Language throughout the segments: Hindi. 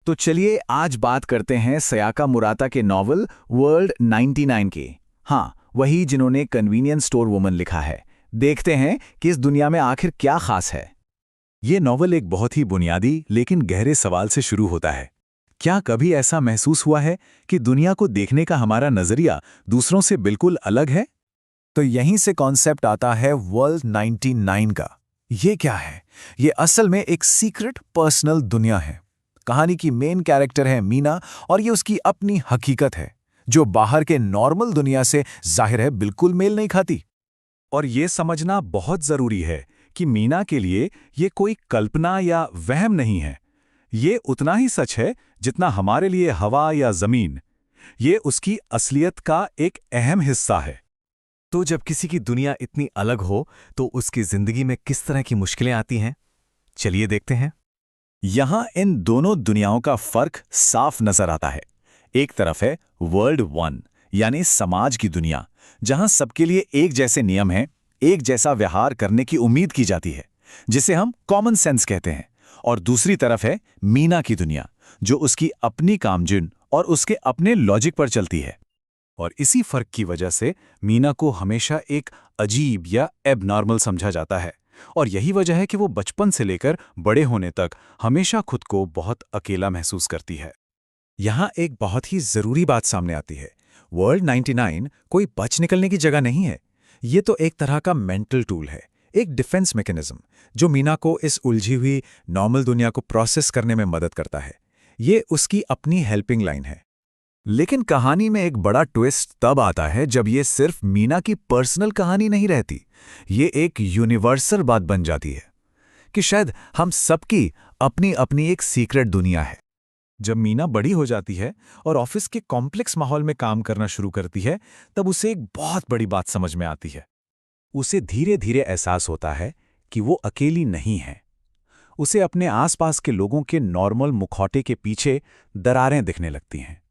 तो चलिए आज बात करते हैं सयाका मुराता के नॉवल वर्ल्ड 99 के। हाँ, वही जिन्होंने कन्वीनियंस स्टोर वुमन लिखा है। देखते हैं कि इस दुनिया में आखिर क्या खास है। ये नॉवल एक बहुत ही बुनियादी लेकिन गहरे सवाल से शुरू होता है। क्या कभी ऐसा महसूस हुआ है कि दुनिया को देखने का हमारा नजरिया दूसरों से बिल्कुल अलग है? तो यहीं से कॉन्सेप्ट आता है वर्ल्ड 99 का। ये क्या है? ये असल में एक सीक्रेट पर्सनल दुनिया है। कहानी की मेन कैरेक्टर है मीना और ये उसकी अपनी हकीकत है जो बाहर के नॉर्मल दुनिया से जाहिर है बिल्कुल मेल नहीं खाती। और ये समझना बहुत जरूरी है कि मीना के लिए ये कोई कल्पना या वहम नहीं है। ये उतना ही सच है जितना हमारे लिए हवा या जमीन। ये उसकी असलियत का एक अहम हिस्सा है। तो जब किसी की दुनिया इतनी अलग हो तो उसकी जिंदगी में किस तरह की मुश्किलें आती हैं? चलिए देखते हैं। यहां इन दोनों दुनियाओं का फर्क साफ नजर आता है। एक तरफ है वर्ल्ड 1 यानी समाज की दुनिया, जहां सबके लिए एक जैसे नियम हैं, एक जैसा व्यवहार करने की उम्मीद की जाती है, जिसे हम कॉमन सेंस कहते हैं। और दूसरी तरफ है मीना की दुनिया, जो उसकी अपनी कामजुन और उसके अपने लॉजिक पर चलती है। और इसी फर्क की वजह से मीना को हमेशा एक अजीब या एबनॉर्मल समझा जाता है। और यही वजह है कि वो बचपन से लेकर बड़े होने तक हमेशा खुद को बहुत अकेला महसूस करती है। यहाँ एक बहुत ही जरूरी बात सामने आती है। वर्ल्ड 99 कोई बच निकलने की जगह नहीं है। ये तो एक तरह का मेंटल टूल है, एक डिफेंस मैकेनिज्म जो मीना को इस उलझी हुई नॉर्मल दुनिया को प्रोसेस करने में मदद करता है। ये उसकी अपनी हेल्पिंग लाइन है। लेकिन कहानी में एक बड़ा ट्विस्ट तब आता है जब ये सिर्फ मीना की पर्सनल कहानी नहीं रहती। ये एक यूनिवर्सल बात बन जाती है कि शायद हम सबकी अपनी अपनी एक सीक्रेट दुनिया है। जब मीना बड़ी हो जाती है और ऑफिस के कॉम्प्लेक्स माहौल में काम करना शुरू करती है, तब उसे एक बहुत बड़ी बात समझ में आती है। उसे धीरे धीरे एहसास होता है कि वो अकेली नहीं है। उसे अपने आसपास के लोगों के नॉर्मल मुखौटे के पीछे दरारें दिखने लगती हैं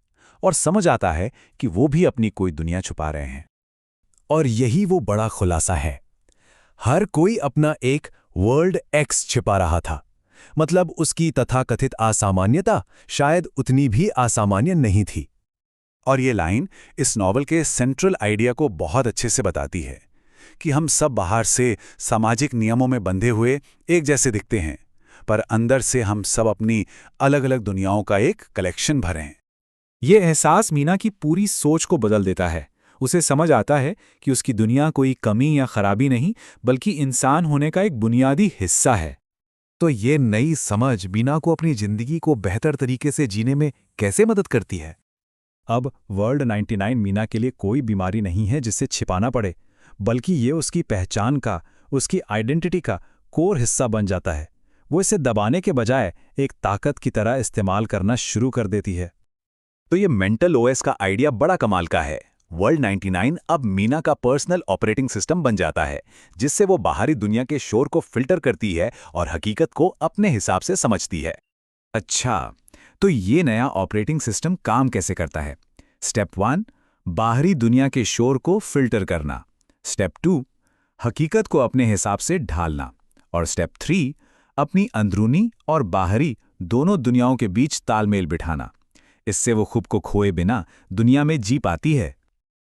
और समझ आता है कि वो भी अपनी कोई दुनिया छुपा रहे हैं। और यही वो बड़ा खुलासा है। हर कोई अपना एक वर्ल्ड एक्स छिपा रहा था। मतलब उसकी तथाकथित असामान्यता शायद उतनी भी असामान्य नहीं थी। और ये लाइन इस नॉवल के सेंट्रल आइडिया को बहुत अच्छे से बताती है कि हम सब बाहर से सामाजिक नियमों में बंधे हुए एक जैसे दिखते हैं, पर अंदर से हम सब अपनी अलग अलग दुनियाओं का एक कलेक्शन भरे हैं। ये एहसास मीना की पूरी सोच को बदल देता है। उसे समझ आता है कि उसकी दुनिया कोई कमी या खराबी नहीं, बल्कि इंसान होने का एक बुनियादी हिस्सा है। तो ये नई समझ मीना को अपनी जिंदगी को बेहतर तरीके से जीने में कैसे मदद करती है? अब वर्ल्ड 99 मीना के लिए कोई बीमारी नहीं है जिसे छिपाना पड़े, बल्कि ये उसकी पहचान का, उसकी आइडेंटिटी का कोर हिस्सा बन जाता है। वो इसे दबाने के बजाय एक ताकत की तरह इस्तेमाल करना शुरू कर देती है। तो ये मेंटल ओएस का आइडिया बड़ा कमाल का है। वर्ल्ड 99 अब मीना का पर्सनल ऑपरेटिंग सिस्टम बन जाता है, जिससे वो बाहरी दुनिया के शोर को फिल्टर करती है और हकीकत को अपने हिसाब से समझती है। अच्छा, तो ये नया ऑपरेटिंग सिस्टम काम कैसे करता है? स्टेप 1, बाहरी दुनिया के शोर को फिल्टर करना। स्टेप 2, हकीकत को अपने हिसाब से ढालना। और स्टेप 3, अपनी अंदरूनी और बाहरी दोनों दुनियाओं के बीच तालमेल बिठाना। इससे वो खुद को खोए बिना दुनिया में जी पाती है।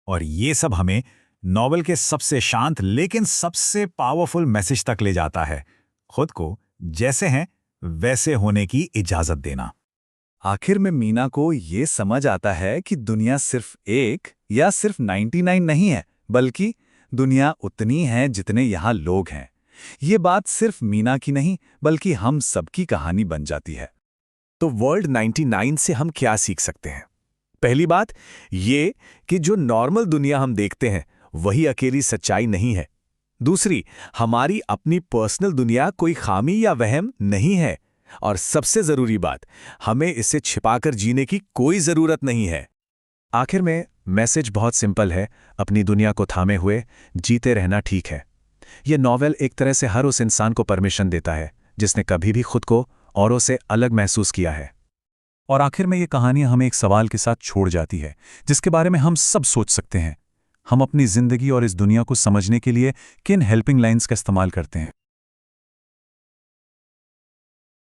और ये सब हमें नॉवल के सबसे शांत लेकिन सबसे पावरफुल मैसेज तक ले जाता है। खुद को जैसे हैं वैसे होने की इजाजत देना। आखिर में मीना को ये समझ आता है कि दुनिया सिर्फ एक या सिर्फ 99 नहीं है, बल्कि दुनिया उतनी है जितने यहाँ लोग हैं। ये बात सिर्फ मीना की नहीं, बल्कि हम सबकी कहानी बन जाती है। तो वर्ल्ड 99 से हम क्या सीख सकते हैं? पहली बात ये कि जो नॉर्मल दुनिया हम देखते हैं वही अकेली सच्चाई नहीं है। दूसरी, हमारी अपनी पर्सनल दुनिया कोई खामी या वहम नहीं है। और सबसे जरूरी बात, हमें इसे छिपाकर जीने की कोई जरूरत नहीं है। आखिर में मैसेज बहुत सिंपल है, अपनी दुनिया को थामे हुए जीते रहना ठीक है। यह नॉवेल एक तरह से हर उस इंसान को परमिशन देता है जिसने कभी भी खुद को औरों से अलग महसूस किया है। और आखिर में ये कहानी हमें एक सवाल के साथ छोड़ जाती है, जिसके बारे में हम सब सोच सकते हैं। हम अपनी जिंदगी और इस दुनिया को समझने के लिए किन हेल्पिंग लाइंस का इस्तेमाल करते हैं?